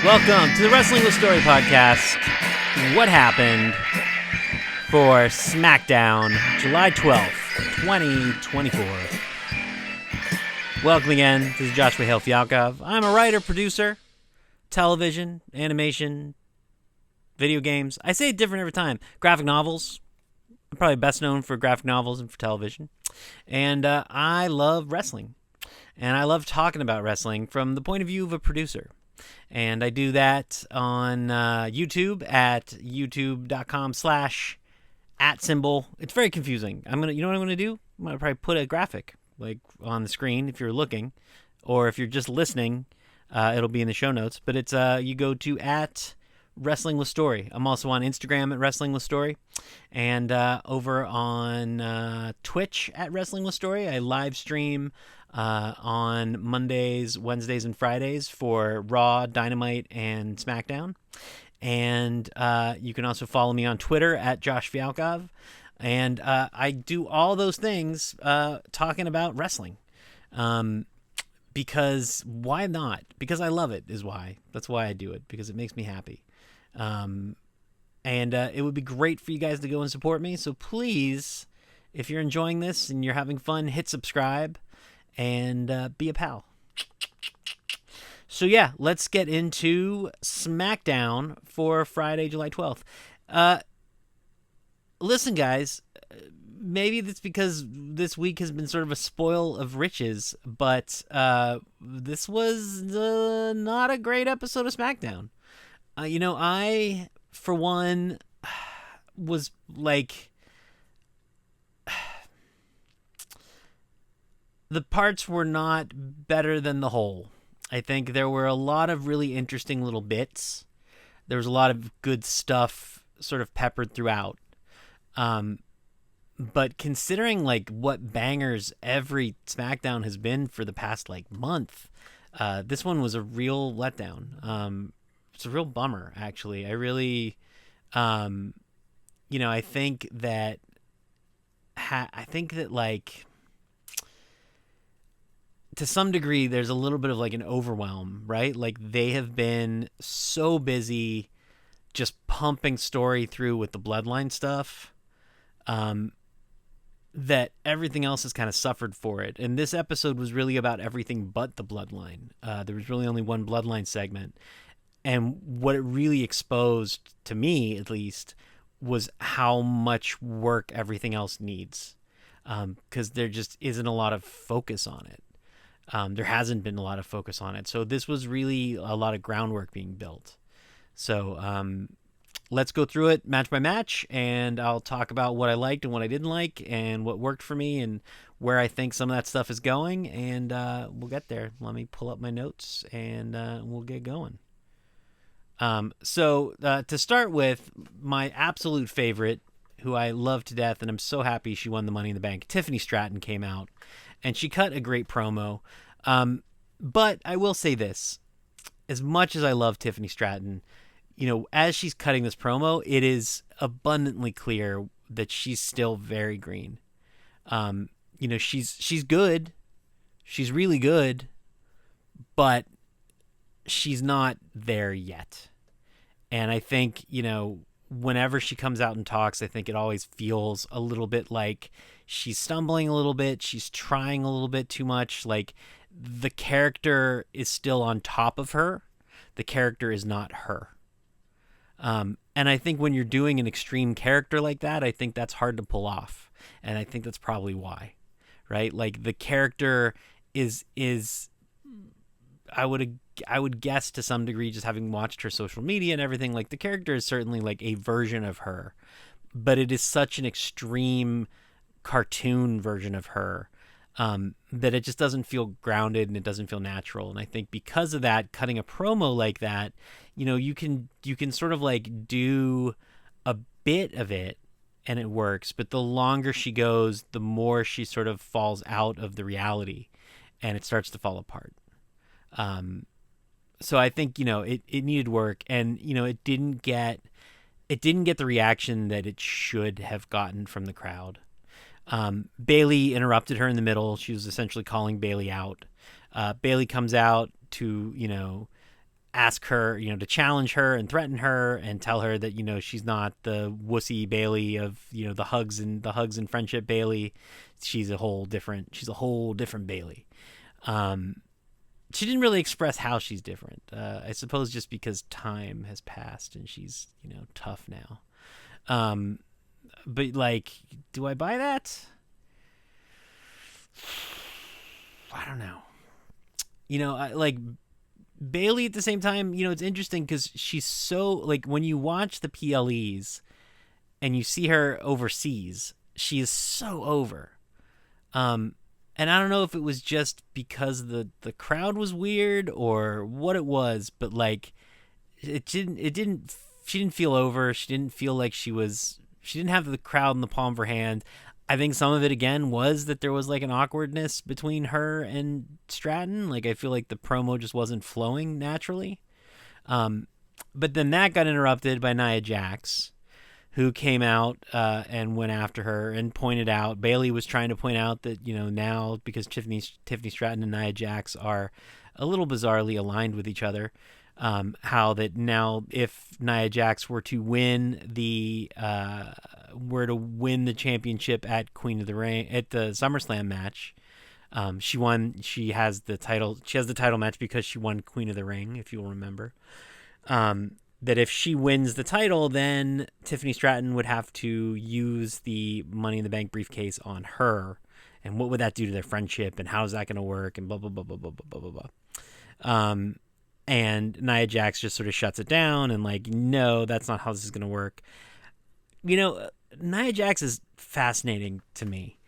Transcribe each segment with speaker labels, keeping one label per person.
Speaker 1: Welcome to the Wrestling with Story podcast. What happened for Smackdown, July 12th, 2024. Welcome again. This is Joshua Hale Fialkov. I'm a writer, producer, television, animation, video games. I say it different every time. Graphic novels. I'm probably best known for graphic novels and for television. And I love wrestling. And I love talking about wrestling from the point of view of a producer. And I do that on YouTube at youtube.com/@symbol. It's very confusing. You know what I'm gonna do? I'm gonna probably put a graphic like on the screen if you're looking, or if you're just listening, it'll be in the show notes. But it's you go to at Wrestling with Story. I'm also on Instagram at Wrestling with Story, and over on Twitch at Wrestling with Story. I live stream on Mondays, Wednesdays, and Fridays for Raw, Dynamite, and Smackdown. And you can also follow me on Twitter at Josh Fialkov. And I do all those things talking about wrestling. Because why not? Because I love it is why. That's why I do it, because it makes me happy. And it would be great for you guys to go and support me. So please, if you're enjoying this and you're having fun, hit subscribe and be a pal. So yeah, let's get into Smackdown for Friday, July 12th. Listen, guys, maybe that's because this week has been sort of a spoil of riches, but this was not a great episode of Smackdown. I, for one, was like... the parts were not better than the whole. I think there were a lot of really interesting little bits. There was a lot of good stuff sort of peppered throughout. But considering like what bangers every SmackDown has been for the past like month, this one was a real letdown. It's a real bummer, actually. I really, I think that like, to some degree, there's a little bit of like an overwhelm, right? Like they have been so busy just pumping story through with the Bloodline stuff, that everything else has kind of suffered for it. And this episode was really about everything but the Bloodline. There was really only one Bloodline segment. And what it really exposed, to me at least, was how much work everything else needs. Because there just isn't a lot of focus on it. There hasn't been a lot of focus on it. So this was really a lot of groundwork being built. So let's go through it match by match, and I'll talk about what I liked and what I didn't like and what worked for me and where I think some of that stuff is going, and we'll get there. Let me pull up my notes, and we'll get going. So to start with, my absolute favorite, who I love to death, and I'm so happy she won the Money in the Bank, Tiffany Stratton came out. And she cut a great promo. But I will say this. As much as I love Tiffany Stratton, as she's cutting this promo, it is abundantly clear that she's still very green. She's good. She's really good. But she's not there yet. And I think, whenever she comes out and talks, I think it always feels a little bit like she's stumbling a little bit. She's trying a little bit too much. Like the character is still on top of her. The character is not her. And I think when you're doing an extreme character like that, I think that's hard to pull off. And I think that's probably why, right? Like the character is I would guess to some degree, just having watched her social media and everything, like the character is certainly like a version of her, but it is such an extreme cartoon version of her that it just doesn't feel grounded and it doesn't feel natural. And I think because of that, cutting a promo like that, you can sort of like do a bit of it and it works, but the longer she goes, the more she sort of falls out of the reality and it starts to fall apart. So I think, it needed work, and, it didn't get the reaction that it should have gotten from the crowd. Bayley interrupted her in the middle. She was essentially calling Bayley out. Bayley comes out to, ask her, to challenge her and threaten her and tell her that, she's not the wussy Bayley of, the hugs and friendship Bayley. She's a whole different Bayley. She didn't really express how she's different. I suppose just because time has passed and she's, tough now. But like, do I buy that? I don't know. Like Bayley at the same time, it's interesting because she's so, like, when you watch the PLEs and you see her overseas, she is so over. And I don't know if it was just because the crowd was weird or what it was, but like she didn't feel over. She didn't feel like she didn't have the crowd in the palm of her hand. I think some of it again was that there was like an awkwardness between her and Stratton. Like I feel like the promo just wasn't flowing naturally. But then that got interrupted by Nia Jax, who came out and went after her and pointed out, Bayley was trying to point out that, now because Tiffany Stratton and Nia Jax are a little bizarrely aligned with each other, how that now if Nia Jax were to win the championship at Queen of the Ring at the SummerSlam match, she has the title match because she won Queen of the Ring, if you'll remember. That if she wins the title, then Tiffany Stratton would have to use the Money in the Bank briefcase on her. And what would that do to their friendship? And how is that going to work? And blah, blah, blah, blah, blah, blah, blah, blah. And Nia Jax just sort of shuts it down and like, no, that's not how this is going to work. Nia Jax is fascinating to me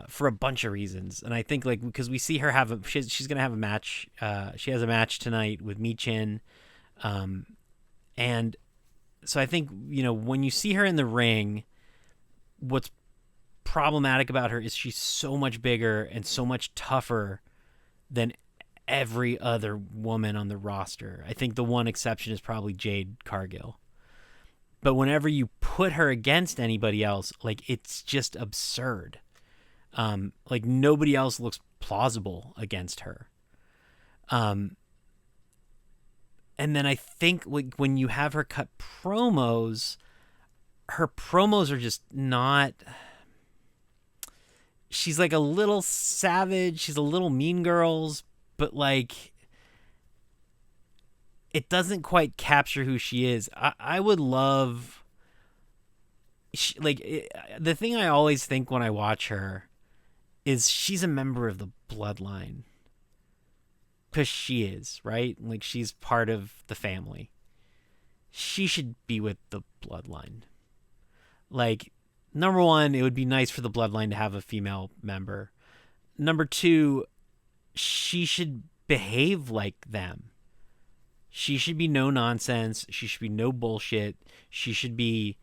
Speaker 1: for a bunch of reasons. And I think like because we see her she's going to have a match. She has a match tonight with Michin. And so I think, when you see her in the ring, what's problematic about her is she's so much bigger and so much tougher than every other woman on the roster. I think the one exception is probably Jade Cargill. But whenever you put her against anybody else, like it's just absurd. Like nobody else looks plausible against her. And then I think when you have her cut promos, her promos are just not... She's like a little savage. She's a little Mean Girls, but like... It doesn't quite capture who she is. I would love... the thing I always think when I watch her is she's a member of the Bloodline. Because she is, right? Like, she's part of the family. She should be with the Bloodline. Like, number one, it would be nice for the Bloodline to have a female member. Number two, she should behave like them. She should be no nonsense. She should be no bullshit. She should be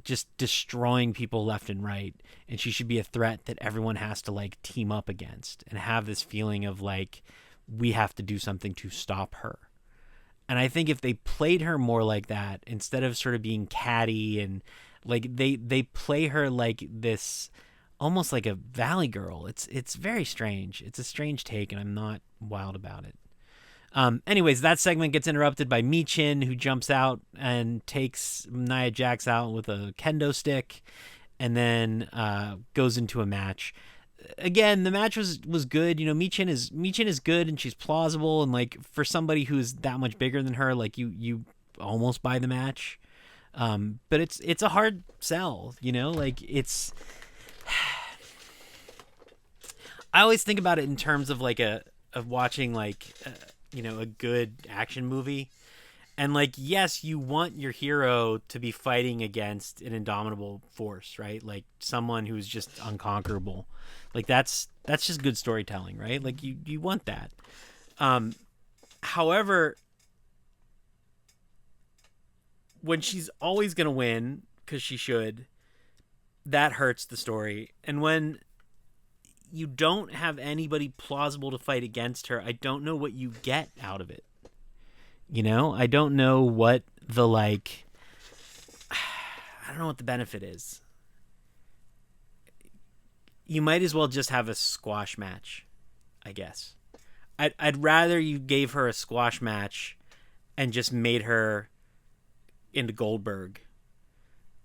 Speaker 1: just destroying people left and right. And she should be a threat that everyone has to, like, team up against. And have this feeling of, like... we have to do something to stop her. And I think if they played her more like that, instead of sort of being catty and like they play her like this, almost like a Valley Girl. It's very strange. It's a strange take and I'm not wild about it. Anyways, that segment gets interrupted by Michin, who jumps out and takes Nia Jax out with a kendo stick and then goes into a match. Again, the match was good. Michin is good and she's plausible, and like for somebody who's that much bigger than her, like you almost buy the match. But it's a hard sell, like it's. I always think about it in terms of like of watching like a good action movie. And like, yes, you want your hero to be fighting against an indomitable force, right? Like someone who's just unconquerable. Like that's just good storytelling, right? Like you want that. However, when she's always going to win because she should, that hurts the story. And when you don't have anybody plausible to fight against her, I don't know what you get out of it. I don't know what the I don't know what the benefit is. You might as well just have a squash match, I guess. I'd rather you gave her a squash match and just made her into Goldberg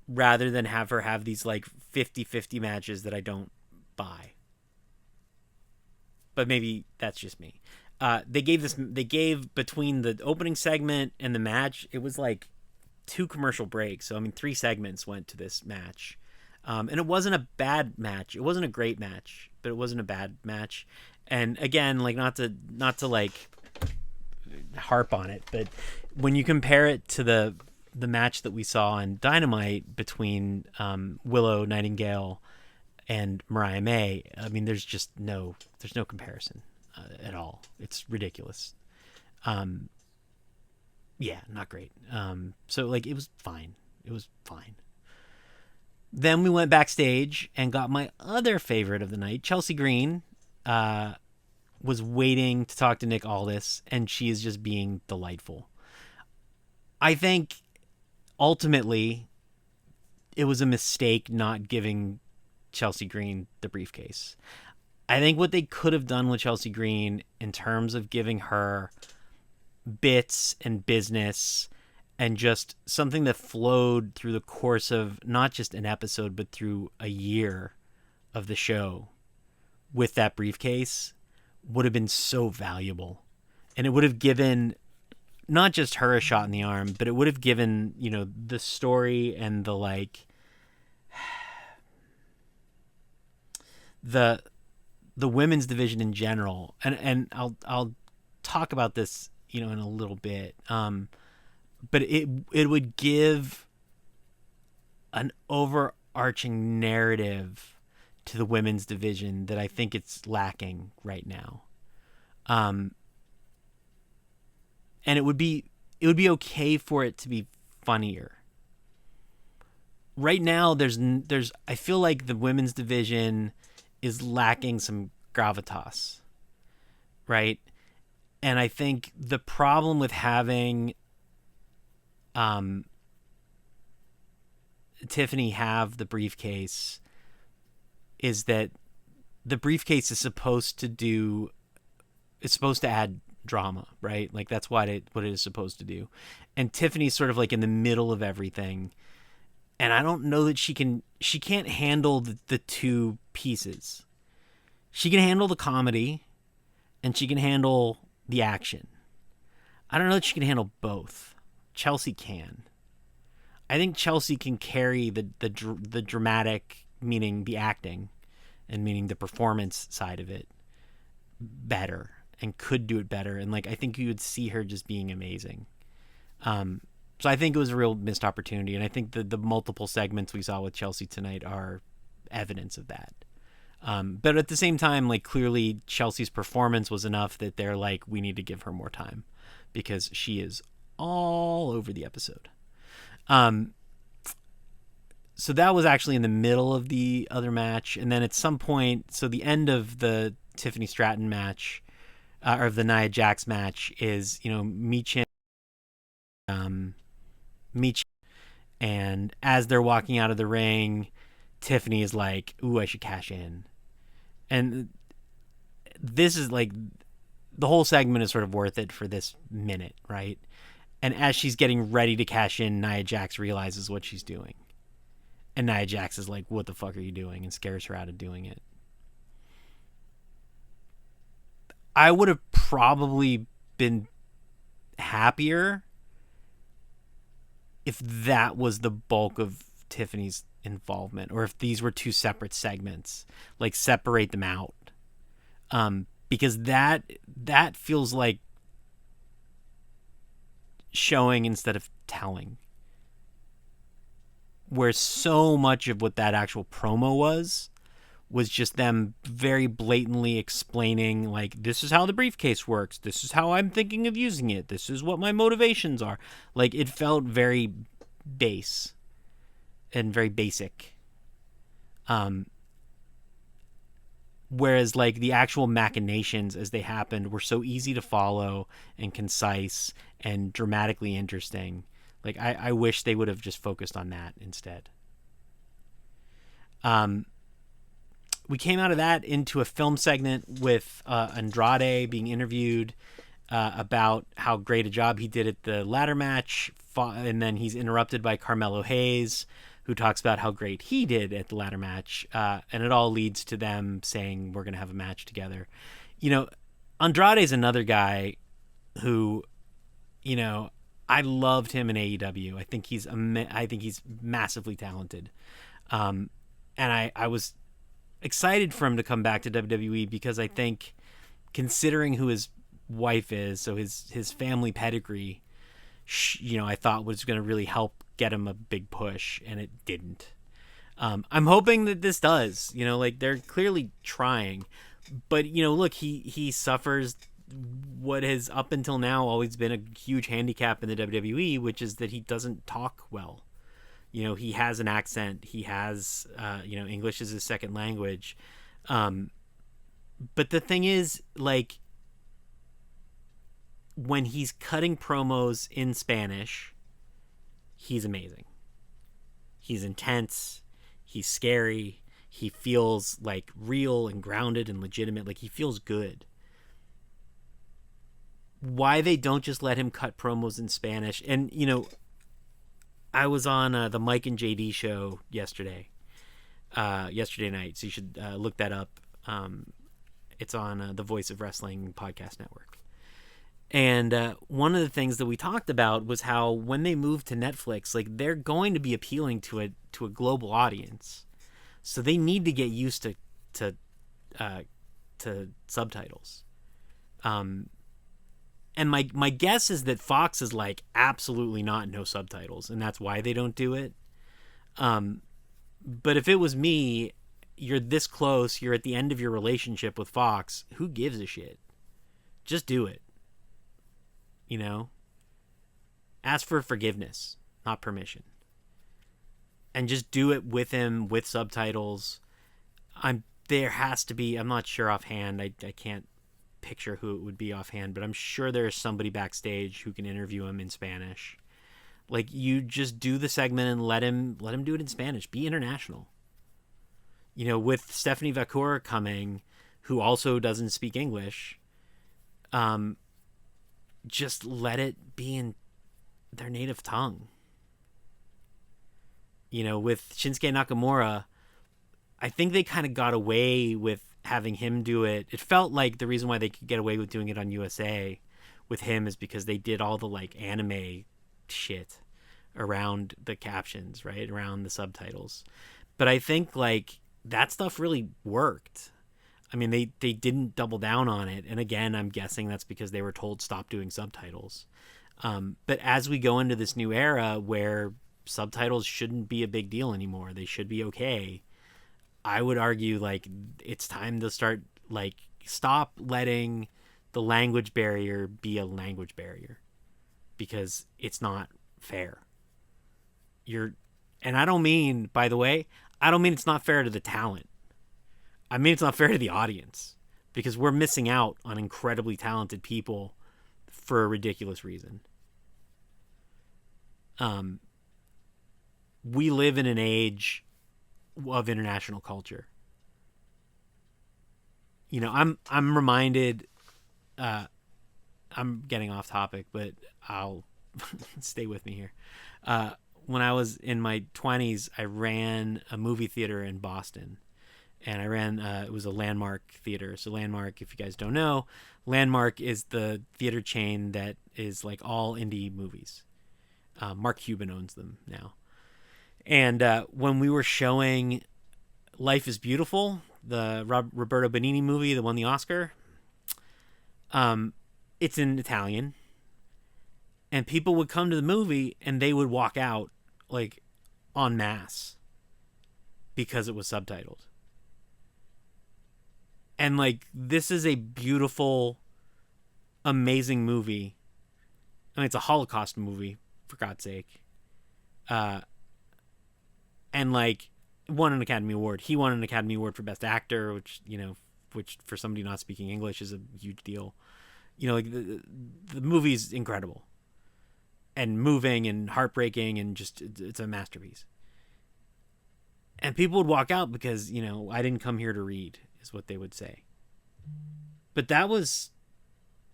Speaker 1: rather than have her have these like 50-50 matches that I don't buy. But maybe that's just me. They gave between the opening segment and the match, it was like 2 commercial breaks. So I mean 3 segments went to this match. And it wasn't a bad match. It wasn't a great match, but it wasn't a bad match. And again, like not to like harp on it, but when you compare it to the match that we saw on Dynamite between Willow Nightingale and Mariah May, I mean, there's no comparison at all. It's ridiculous. Yeah, not great. So like it was fine. It was fine. Then we went backstage and got my other favorite of the night. Chelsea Green was waiting to talk to Nick Aldis, and she is just being delightful. I think ultimately it was a mistake not giving Chelsea Green the briefcase. I think what they could have done with Chelsea Green in terms of giving her bits and business and just something that flowed through the course of not just an episode, but through a year of the show with that briefcase would have been so valuable. And it would have given not just her a shot in the arm, but it would have given, you know, the story and the like the women's division in general. And I'll talk about this, you know, in a little bit. But it would give an overarching narrative to the women's division that I think it's lacking right now. And it would be okay for it to be funnier. Right now, there's I feel like the women's division is lacking some gravitas, right? And I think the problem with having Tiffany have the briefcase is that the briefcase is supposed to add drama, right? Like that's what it is supposed to do. And Tiffany's sort of like in the middle of everything. And I don't know that she can't handle the 2 pieces. She can handle the comedy and she can handle the action. I don't know that she can handle both. Chelsea can. I think Chelsea can carry the dramatic, meaning the acting, and meaning the performance side of it better, and could do it better. And like I think you would see her just being amazing. So I think it was a real missed opportunity, and I think the multiple segments we saw with Chelsea tonight are evidence of that. But at the same time, like clearly Chelsea's performance was enough that they're like, we need to give her more time because she is all over the episode. So that was actually in the middle of the other match. And then at some point, so the end of the Tiffany Stratton match, or the Nia Jax match is, you know, Michin, and as they're walking out of the ring, Tiffany is like, ooh, I should cash in. And this is like, the whole segment is sort of worth it for this minute, right? And as she's getting ready to cash in, Nia Jax realizes what she's doing. And Nia Jax is like, what the fuck are you doing? And scares her out of doing it. I would have probably been happier if that was the bulk of Tiffany's involvement, or if these were 2 separate segments, like separate them out. Because that feels like showing instead of telling. Where so much of what that actual promo was just them very blatantly explaining, like, this is how the briefcase works. This is how I'm thinking of using it. This is what my motivations are. Like, it felt very base and very basic. Whereas, like, the actual machinations as they happened were so easy to follow and concise and dramatically interesting. Like, I wish they would have just focused on that instead. We came out of that into a film segment with Andrade being interviewed. about how great a job he did at the ladder match, and then he's interrupted by Carmello Hayes, who talks about how great he did at the ladder match, and it all leads to them saying we're going to have a match together. You know, Andrade's another guy who, you know, I loved him in AEW. I think he's massively talented, and I was excited for him to come back to WWE because I think, considering who his wife is, so his family pedigree, you know, I thought was going to really help get him a big push, and it didn't. I'm hoping that this does. You know, like, they're clearly trying, but, you know, look, he suffers what has up until now always been a huge handicap in the WWE, which is that he doesn't talk well. You know, he has an accent. He has, you know, English is his second language. But the thing is, like, when he's cutting promos in Spanish, he's amazing. He's intense. He's scary. He feels, like, real and grounded and legitimate. Like, he feels good. Why they don't just let him cut promos in Spanish? And, you know, I was on the Mike and JD show yesterday night, so you should look that up. It's on the Voice of Wrestling podcast network. And one of the things that we talked about was how when they move to Netflix, like, they're going to be appealing to a global audience, so they need to get used to subtitles. And my guess is that Fox is like, absolutely not, no subtitles, and that's why they don't do it. But if it was me, you're this close, you're at the end of your relationship with Fox, who gives a shit? Just do it. You know? Ask for forgiveness, not permission. And just do it with him, with subtitles. There has to be, I'm not sure offhand, I can't picture who it would be offhand, but I'm sure there's somebody backstage who can interview him in Spanish. Like, you just do the segment and let him do it in Spanish. Be international. You know, with Stephanie Vacour coming, who also doesn't speak English, just let it be in their native tongue. You know, with Shinsuke Nakamura, I think they kind of got away with having him do it. It felt like the reason why they could get away with doing it on USA with him is because they did all the, like, anime shit around the captions, right? Around the subtitles. But I think, like, that stuff really worked. I mean, they didn't double down on it. And again, I'm guessing that's because they were told stop doing subtitles. But as we go into this new era where subtitles shouldn't be a big deal anymore, they should be okay, I would argue, like, it's time to start, like, stop letting the language barrier be a language barrier, because it's not fair. And I don't mean, by the way, I don't mean it's not fair to the talent. I mean it's not fair to the audience, because we're missing out on incredibly talented people for a ridiculous reason. We live in an age of international culture. You know, I'm reminded, I'm getting off topic, but I'll stay with me here. When I was in my 20s, I ran a movie theater in Boston, and I ran, it was a Landmark theater. So Landmark, if you guys don't know, Landmark is the theater chain that is like all indie movies. Mark Cuban owns them now. And when we were showing Life is Beautiful, the Roberto Benigni movie that won the Oscar, it's in Italian. And people would come to the movie and they would walk out, like, en masse because it was subtitled. And, like, this is a beautiful, amazing movie. I mean, it's a Holocaust movie, for God's sake. And, like, won an Academy Award. He won an Academy Award for Best Actor, which, you know, which for somebody not speaking English is a huge deal. You know, like, the movie's incredible and moving and heartbreaking, and just, it's a masterpiece. And people would walk out because, you know, I didn't come here to read, is what they would say. But that was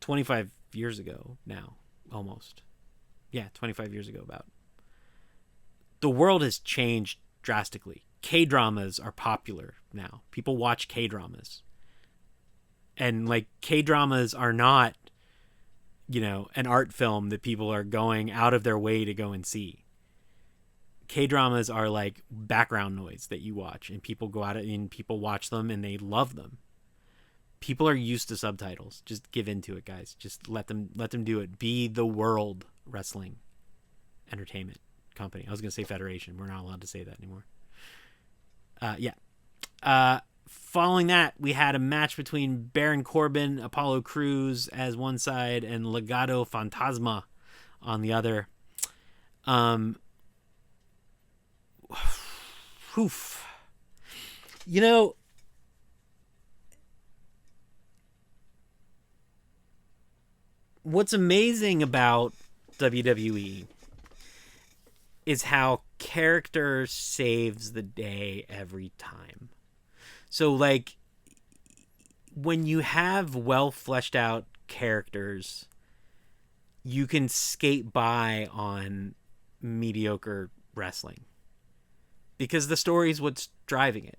Speaker 1: 25 years ago now, almost. Yeah, 25 years ago about. The world has changed drastically. K-dramas are popular now. People watch K-dramas. And like K-dramas are not, an art film that people are going out of their way to go and see. K-dramas are like background noise that you watch, and people go out and people watch them and they love them. People are used to subtitles. Just give into it, guys. Just let them do it. Be the World Wrestling Entertainment Company. I was going to say Federation. We're not allowed to say that anymore. Following that, we had a match between Baron Corbin, Apollo Crews as one side, and Legado Fantasma on the other. Oof. What's amazing about WWE is how character saves the day every time. So, like, when you have well fleshed out characters, you can skate by on mediocre wrestling because the story is what's driving it.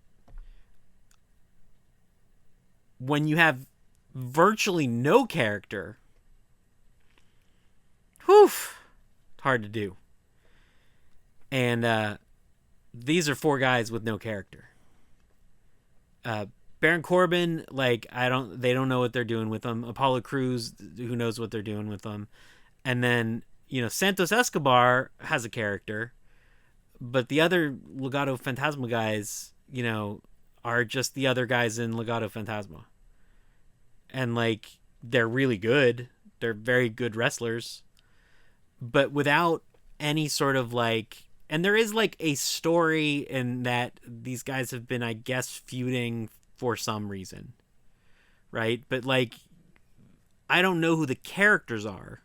Speaker 1: When you have virtually no character, it's hard to do. And these are four guys with no character. Baron Corbin, they don't know what they're doing with them. Apollo Crews, who knows what they're doing with them. And then, Santos Escobar has a character, but the other Legado Fantasma guys, are just the other guys in Legado Fantasma. And they're really good. They're very good wrestlers, but without any sort of and there is a story in that these guys have been, I guess, feuding for some reason, right? But I don't know who the characters are.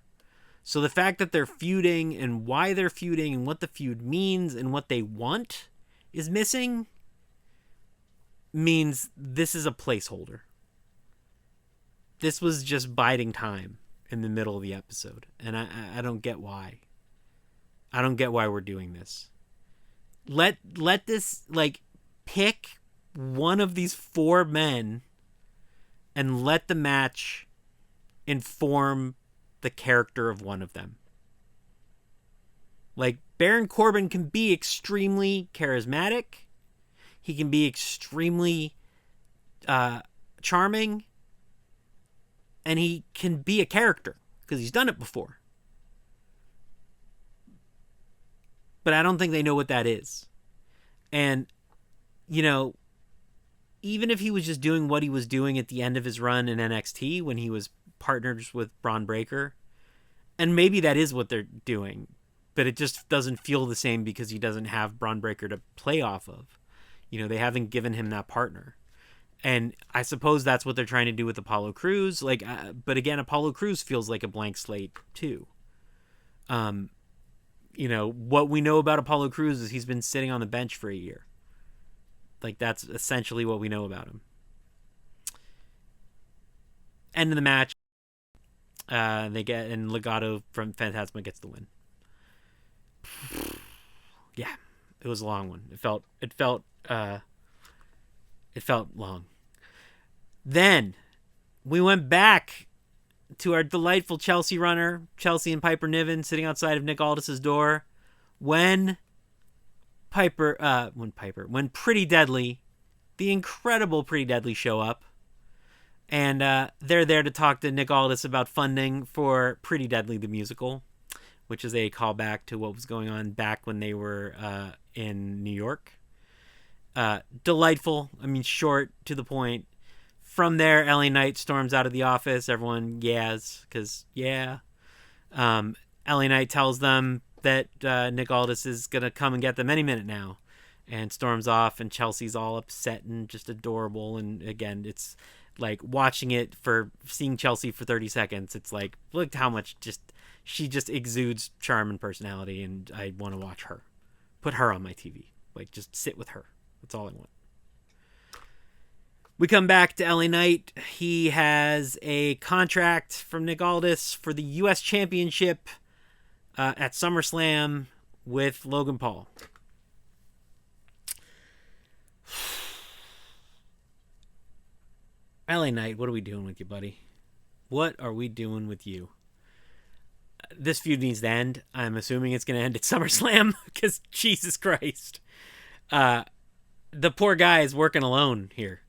Speaker 1: So the fact that they're feuding and why they're feuding and what the feud means and what they want is missing means this is a placeholder. This was just biding time in the middle of the episode. And I don't get why. I don't get why we're doing this. Let this, pick one of these four men and let the match inform the character of one of them. Baron Corbin can be extremely charismatic. He can be extremely charming. And he can be a character because he's done it before. But I don't think they know what that is. And, even if he was just doing what he was doing at the end of his run in NXT when he was partners with Braun Breaker, and maybe that is what they're doing, but it just doesn't feel the same because he doesn't have Braun Breaker to play off of. They haven't given him that partner. And I suppose that's what they're trying to do with Apollo Crews. But again, Apollo Crews feels like a blank slate too. What we know about Apollo Crews is he's been sitting on the bench for a year. That's essentially what we know about him. End of the match. And Legado from Fantasma gets the win. Yeah, it was a long one. It felt long. Then we went back to our delightful Chelsea runner, Chelsea and Piper Niven, sitting outside of Nick Aldis's door when Pretty Deadly, the incredible Pretty Deadly, show up. And they're there to talk to Nick Aldis about funding for Pretty Deadly the musical, which is a callback to what was going on back when they were in New York. Delightful. Short, to the point. From there, LA Knight storms out of the office. Everyone yas, because yeah. LA Knight tells them that Nick Aldis is going to come and get them any minute now. And storms off, and Chelsea's all upset and just adorable. And again, it's seeing Chelsea for 30 seconds. It's look how much she just exudes charm and personality, and I want to watch her. Put her on my TV. Just sit with her. That's all I want. We come back to LA Knight. He has a contract from Nick Aldis for the U.S. Championship at SummerSlam with Logan Paul. LA Knight, what are we doing with you, buddy? What are we doing with you? This feud needs to end. I'm assuming it's going to end at SummerSlam because Jesus Christ. The poor guy is working alone here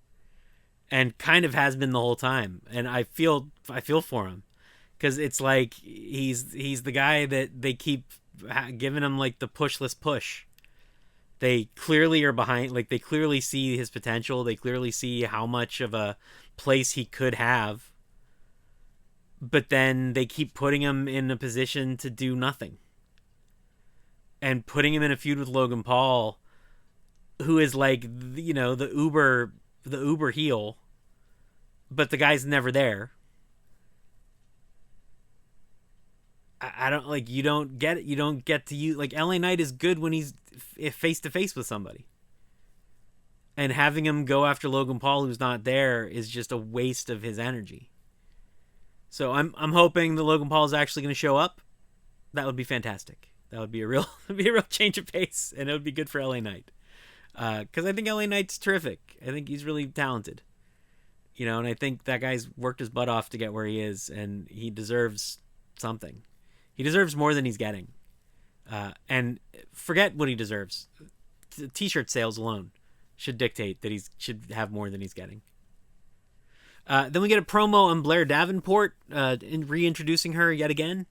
Speaker 1: and kind of has been the whole time. And I feel for him because it's like he's the guy that they keep giving him like the pushless push. They clearly are behind, like they clearly see his potential. They clearly see how much of a place he could have. But then they keep putting him in a position to do nothing. And putting him in a feud with Logan Paul, who is like, you know, the uber heel, but the guy's never there. I don't, like, you don't get it. You don't get to use, like, LA Knight is good when he's face to face with somebody. And having him go after Logan Paul, who's not there, is just a waste of his energy. So I'm hoping that Logan Paul is actually going to show up. That would be fantastic. That would be a real change of pace, and it would be good for LA Knight. Because I think LA Knight's terrific. I think he's really talented. You know, and I think that guy's worked his butt off to get where he is, and he deserves something. He deserves more than he's getting. And forget what he deserves. T-shirt sales alone should dictate that he should have more than he's getting. Then we get a promo on Blair Davenport, reintroducing her yet again.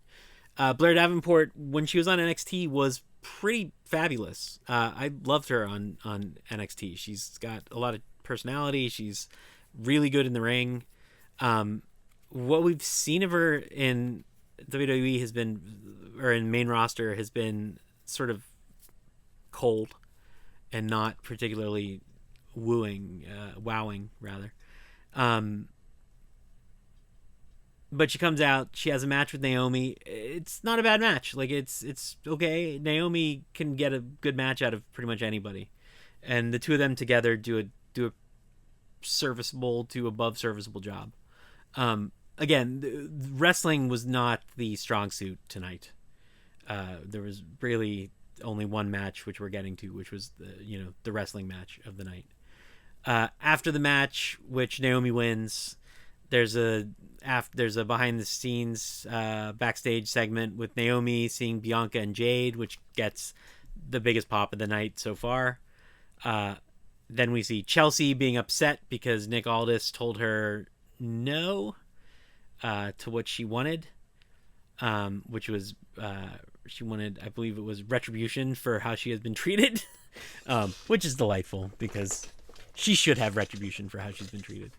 Speaker 1: Blair Davenport, when she was on NXT, was pretty fabulous. I loved her on NXT. She's got a lot of personality. She's really good in the ring. What we've seen of her in WWE has been, or in main roster, has been sort of cold and not particularly wowing rather. But she comes out, she has a match with Naomi. It's not a bad match. Like, it's okay. Naomi can get a good match out of pretty much anybody. And the two of them together do a serviceable to above serviceable job. Again, wrestling was not the strong suit tonight. There was really only one match, which we're getting to, which was the wrestling match of the night. After the match, which Naomi wins, there's a behind the scenes backstage segment with Naomi seeing Bianca and Jade, which gets the biggest pop of the night so far. Then we see Chelsea being upset because Nick Aldis told her no to what she wanted, which was she wanted, I believe it was retribution for how she has been treated, which is delightful because she should have retribution for how she's been treated.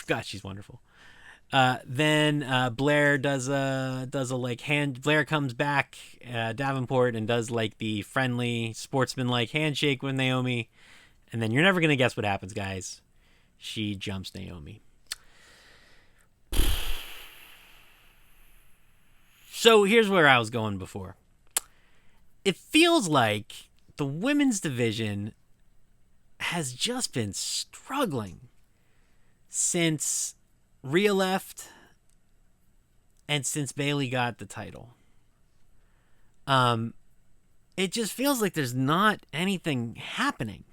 Speaker 1: God, she's wonderful. Then Blair does a like hand. Blair comes back, Davenport, and does like the friendly sportsman-like handshake with Naomi, and then you're never gonna guess what happens, guys. She jumps Naomi. So here's where I was going before. It feels like the women's division has just been struggling since Rhea left and since Bayley got the title. It just feels like there's not anything happening.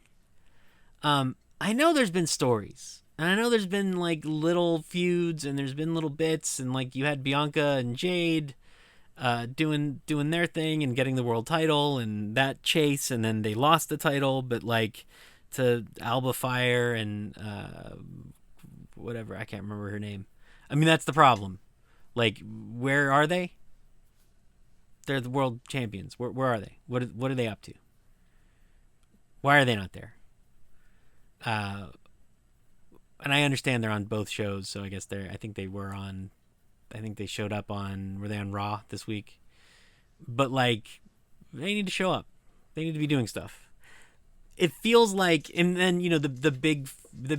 Speaker 1: I know there's been stories, and I know there's been like little feuds, and there's been little bits, and like you had Bianca and Jade doing their thing and getting the world title and that chase, and then they lost the title, but like to Alba Fire and whatever, I can't remember her name. I mean, that's the problem. Like, where are they? They're the world champions. Where are they? What are they up to? Why are they not there? And I understand they're on both shows, so I guess I think they showed up on, were they on Raw this week? But like, they need to show up. They need to be doing stuff. It feels like, and then the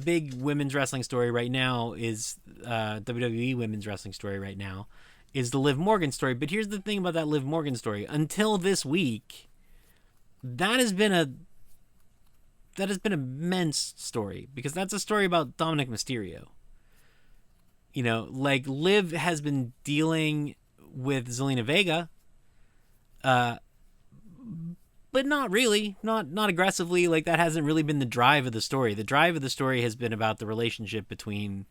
Speaker 1: big women's wrestling story right now is WWE women's wrestling story right now is the Liv Morgan story. But here's the thing about that Liv Morgan story: until this week, that has been a has been a men's story, because that's a story about Dominic Mysterio. You know, like, Liv has been dealing with Zelina Vega, but not really, not aggressively. Like, that hasn't really been the drive of the story. The drive of the story has been about the relationship between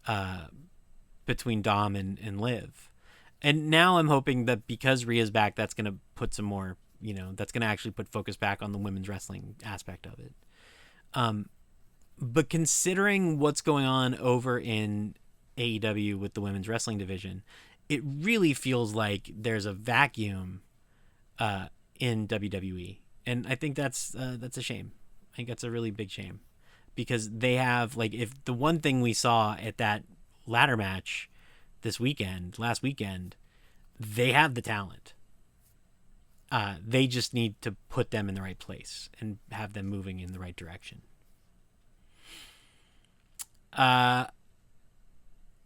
Speaker 1: Dom and Liv. And now I'm hoping that because Rhea's back, that's going to put some more, you know, that's going to actually put focus back on the women's wrestling aspect of it. But considering what's going on over in AEW with the women's wrestling division, it really feels like there's a vacuum in WWE. And I think that's a shame. I think that's a really big shame, because they have, like, if the one thing we saw at that ladder match last weekend, they have the talent. They just need to put them in the right place and have them moving in the right direction. All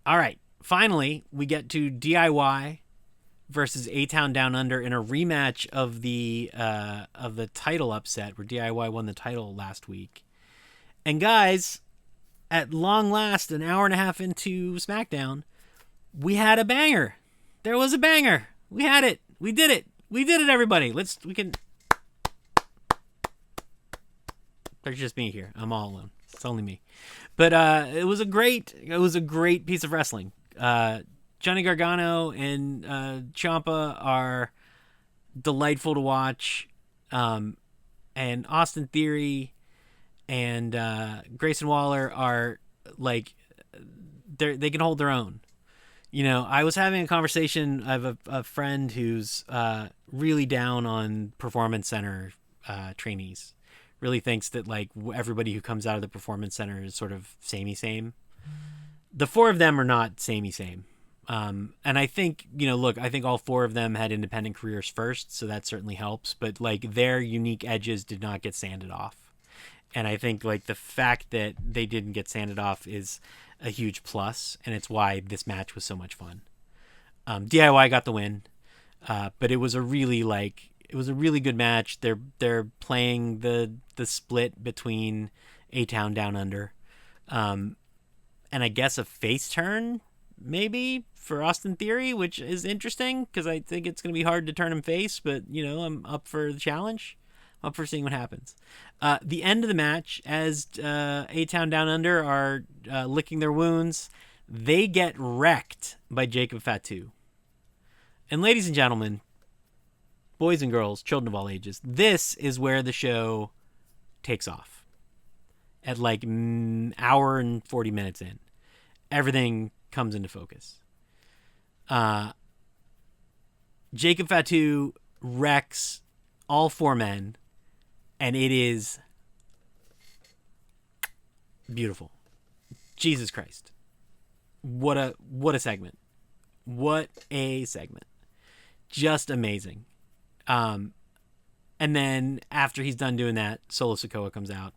Speaker 1: right. Finally, we get to DIY versus A-Town Downunder in a rematch of the title upset, where DIY won the title last week. And guys, at long last, an hour and a half into Smackdown, we had a banger. There was a banger. We had it. We did it. We did it, everybody. There's just me here. I'm all alone. It's only me. But it was a great piece of wrestling. Johnny Gargano and Ciampa are delightful to watch. And Austin Theory and Grayson Waller are, like, they can hold their own. You know, I was having a conversation. I have a friend who's really down on Performance Center trainees. Really thinks that, like, everybody who comes out of the Performance Center is sort of samey same. The four of them are not samey same. And I think, you know, look, I think all four of them had independent careers first, so that certainly helps. But, like, their unique edges did not get sanded off. And I think, like, the fact that they didn't get sanded off is a huge plus, and it's why this match was so much fun. DIY got the win, but it was a really good match. They're playing the split between A-Town Downunder, and I guess a face turn maybe for Austin Theory, which is interesting because I think it's going to be hard to turn him face, but, you know, I'm up for the challenge. I'm up for seeing what happens. The end of the match, as A-Town Downunder are licking their wounds, they get wrecked by Jacob Fatu. And ladies and gentlemen, boys and girls, children of all ages, this is where the show takes off. At like hour and 40 minutes in, everything comes into focus. Jacob Fatu wrecks all four men, and it is beautiful. Jesus Christ. What a segment. What a segment. Just amazing. And then after he's done doing that, Solo Sikoa comes out.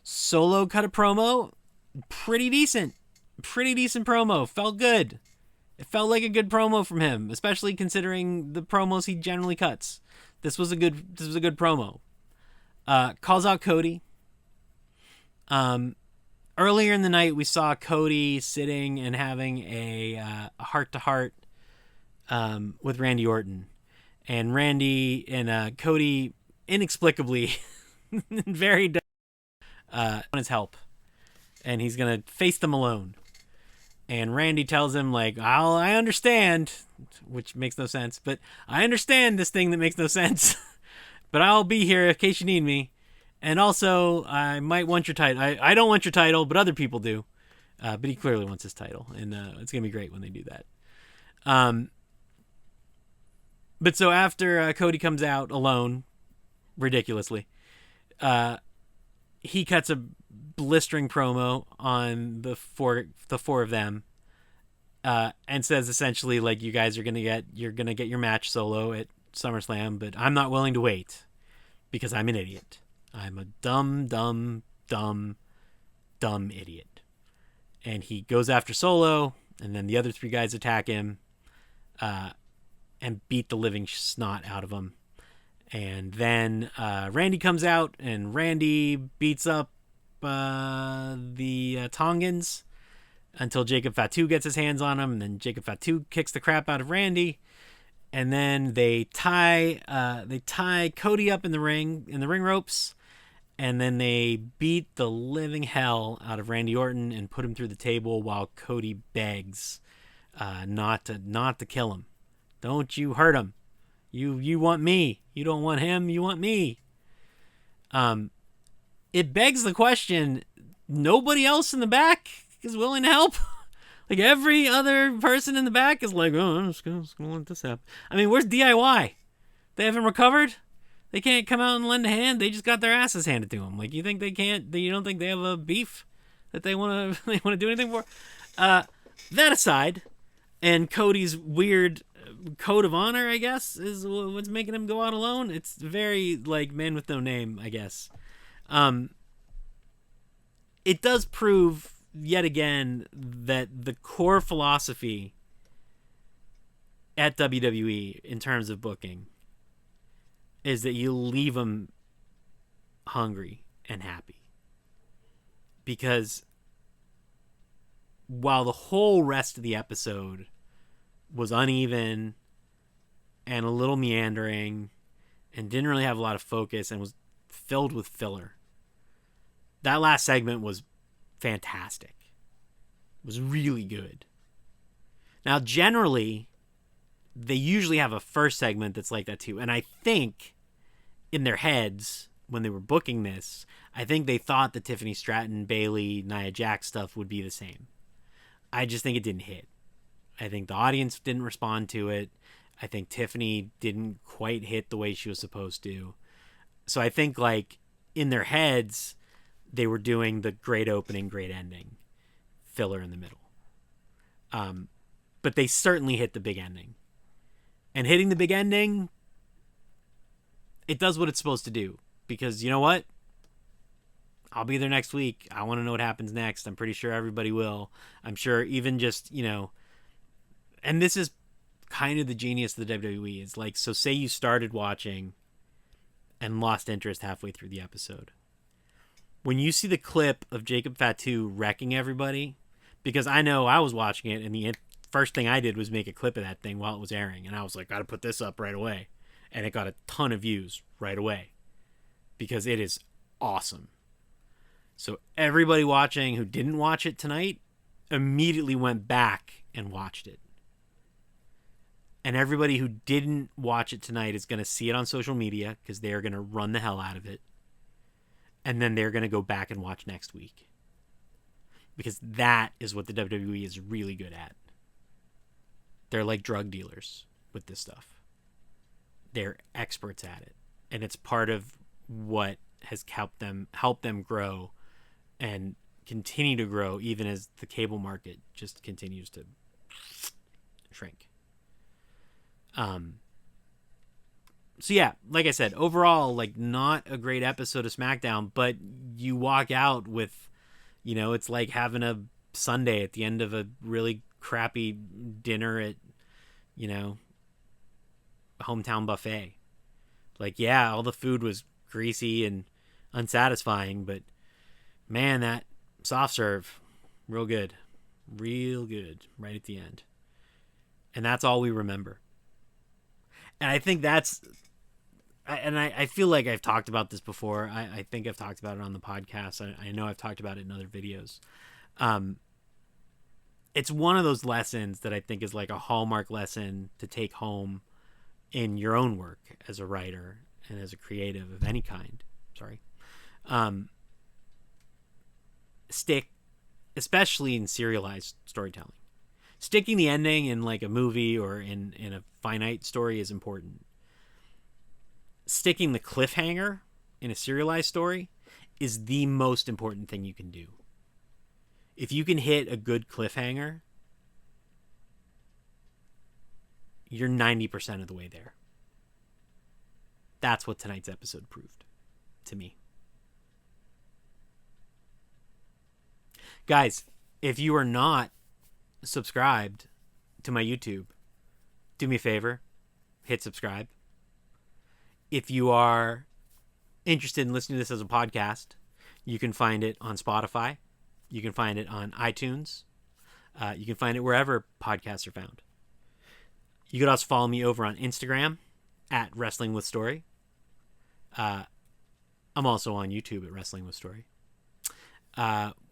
Speaker 1: Solo cut a promo. Pretty decent promo. Felt good. It felt like a good promo from him, especially considering the promos he generally cuts. This was a good promo. Calls out Cody. Earlier in the night, we saw Cody sitting and having a heart-to-heart with Randy Orton. And Randy and Cody inexplicably very on his help. And he's going to face them alone. And Randy tells him, like, I understand, which makes no sense, but I understand this thing that makes no sense. But I'll be here in case you need me. And also, I might want your title. I don't want your title, but other people do. But he clearly wants his title. And it's going to be great when they do that. But so after Cody comes out alone, ridiculously, he cuts a blistering promo on the four of them, and says essentially, like, you guys are you're gonna get your match Solo at SummerSlam, but I'm not willing to wait because I'm an idiot. I'm a dumb idiot. And he goes after Solo, and then the other three guys attack him, and beat the living snot out of him. And then Randy comes out, and Randy beats up the Tongans until Jacob Fatu gets his hands on him, and then Jacob Fatu kicks the crap out of Randy. And then they tie Cody up in the ring ropes, and then they beat the living hell out of Randy Orton and put him through the table while Cody begs not to kill him. Don't you hurt him. You want me. You don't want him. You want me. It begs the question, nobody else in the back is willing to help? Like, every other person in the back is like, oh, I'm just gonna let this happen. I mean, where's DIY? They haven't recovered? They can't come out and lend a hand? They just got their asses handed to them. Like, you think they can't? You don't think they have a beef that they want to do anything for? That aside, and Cody's weird code of honor, I guess, is what's making him go out alone. It's very, like, man with no name, I guess. It does prove yet again that the core philosophy at WWE in terms of booking is that you leave them hungry and happy. Because while the whole rest of the episode was uneven and a little meandering and didn't really have a lot of focus and was filled with filler, that last segment was fantastic. It was really good. Now, generally, they usually have a first segment that's like that too. And I think in their heads, when they were booking this, I think they thought the Tiffany Stratton, Bayley, Mia Jax stuff would be the same. I just think it didn't hit. I think the audience didn't respond to it. I think Tiffany didn't quite hit the way she was supposed to. So I think, like, in their heads, they were doing the great opening, great ending, filler in the middle. But they certainly hit the big ending. And hitting the big ending, it does what it's supposed to do. Because you know what? I'll be there next week. I want to know what happens next. I'm pretty sure everybody will. I'm sure even just, and this is kind of the genius of the WWE. Is like, so say you started watching and lost interest halfway through the episode. When you see the clip of Jacob Fatu wrecking everybody, because I know I was watching it, and the first thing I did was make a clip of that thing while it was airing, and I was like, gotta put this up right away. And it got a ton of views right away because it is awesome. So everybody watching who didn't watch it tonight immediately went back and watched it. And everybody who didn't watch it tonight is going to see it on social media because they are going to run the hell out of it. And then they're going to go back and watch next week. Because that is what the WWE is really good at. They're like drug dealers with this stuff. They're experts at it. And it's part of what has helped them grow and continue to grow even as the cable market just continues to shrink. So yeah, like I said, overall, like, not a great episode of Smackdown, but you walk out with, it's like having a sundae at the end of a really crappy dinner at, a hometown buffet. Like, yeah, all the food was greasy and unsatisfying, but man, that soft serve, real good right at the end. And that's all we remember. And I think I feel like I've talked about this before. I think I've talked about it on the podcast. I know I've talked about it in other videos. It's one of those lessons that I think is like a hallmark lesson to take home in your own work as a writer and as a creative of any kind. Stick, especially in serialized storytelling. Sticking the ending in like a movie or in a finite story is important. Sticking the cliffhanger in a serialized story is the most important thing you can do. If you can hit a good cliffhanger, you're 90% of the way there. That's what tonight's episode proved to me. Guys, if you are not subscribed to my YouTube, do me a favor, hit subscribe. If you are interested in listening to this as a podcast, you can find it on Spotify. You can find it on iTunes. You can find it wherever podcasts are found. You could also follow me over on Instagram at Wrestling with Story. I'm also on YouTube at Wrestling with Story.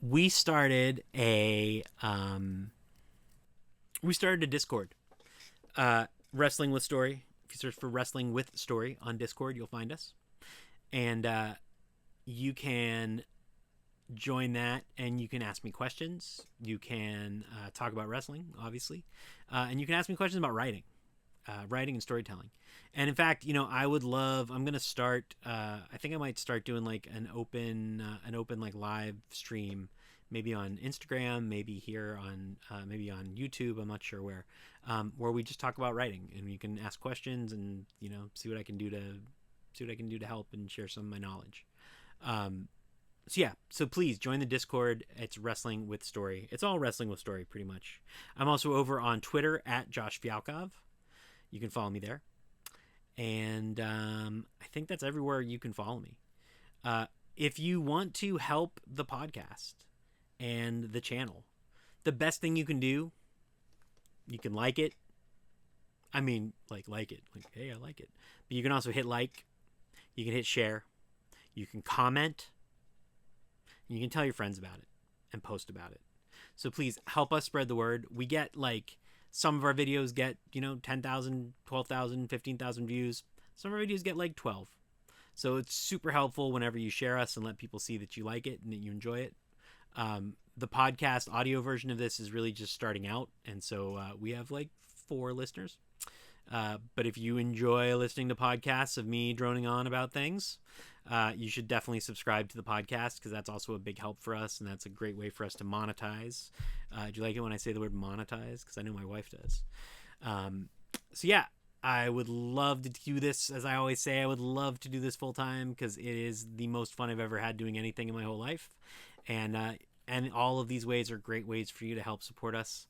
Speaker 1: We started a Discord, Wrestling with Story. If you search for Wrestling with Story on Discord, you'll find us, and you can join that, and you can ask me questions. You can talk about wrestling, obviously, and you can ask me questions about writing and storytelling. And in fact, I would love. I'm gonna start. I think I might start doing like an open like live stream, maybe on Instagram, maybe here on maybe on YouTube. I'm not sure where we just talk about writing, and you can ask questions and see what I can do to help and share some of my knowledge. So please join the Discord. It's Wrestling with Story. It's all Wrestling with Story, pretty much. I'm also over on Twitter at Josh Fialkov. You can follow me there. And I think that's everywhere you can follow me. If you want to help the podcast and the channel, the best thing you can do, you can like it. I mean, like it. Like, hey, I like it. But you can also hit like. You can hit share. You can comment. You can tell your friends about it and post about it. So please help us spread the word. We get some of our videos get, 10,000, 12,000, 15,000 views. Some of our videos get 12. So it's super helpful whenever you share us and let people see that you like it and that you enjoy it. The podcast audio version of this is really just starting out. And so we have 4 listeners. But if you enjoy listening to podcasts of me droning on about things, you should definitely subscribe to the podcast, because that's also a big help for us, and that's a great way for us to monetize. Do you like it when I say the word monetize? Because I know my wife does. So yeah, I would love to do this. As I always say, I would love to do this full time, because it is the most fun I've ever had doing anything in my whole life. And all of these ways are great ways for you to help support us.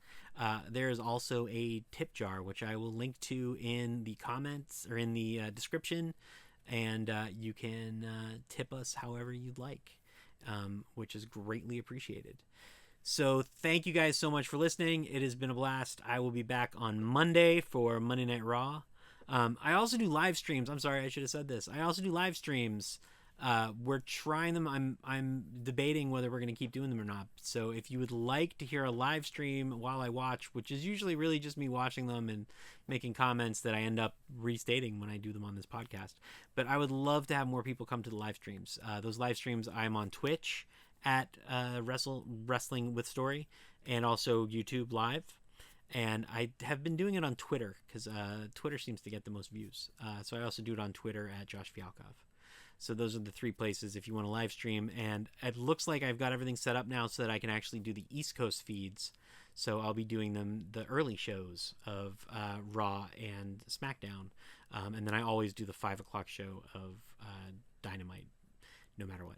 Speaker 1: There is also a tip jar, which I will link to in the comments or in the description. And you can tip us however you'd like, which is greatly appreciated. So thank you guys so much for listening. It has been a blast. I will be back on Monday for Monday Night Raw. I also do live streams. I'm sorry, I should have said this. I also do live streams. We're trying them. I'm debating whether we're going to keep doing them or not. So if you would like to hear a live stream while I watch, which is usually really just me watching them and making comments that I end up restating when I do them on this podcast, but I would love to have more people come to the live streams. Those live streams, I'm on Twitch at Wrestling with Story, and also YouTube Live. And I have been doing it on Twitter, because Twitter seems to get the most views. So I also do it on Twitter at Josh Fialkov. So those are the 3 places if you want to live stream. And it looks like I've got everything set up now so that I can actually do the East Coast feeds. So I'll be doing the early shows of Raw and Smackdown. And then I always do the 5 o'clock show of Dynamite, no matter what.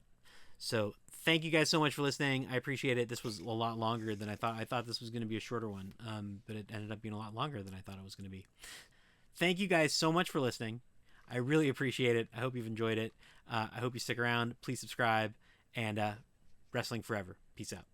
Speaker 1: So thank you guys so much for listening. I appreciate it. This was a lot longer than I thought. I thought this was going to be a shorter one, but it ended up being a lot longer than I thought it was going to be. Thank you guys so much for listening. I really appreciate it. I hope you've enjoyed it. I hope you stick around. Please subscribe, and wrestling forever. Peace out.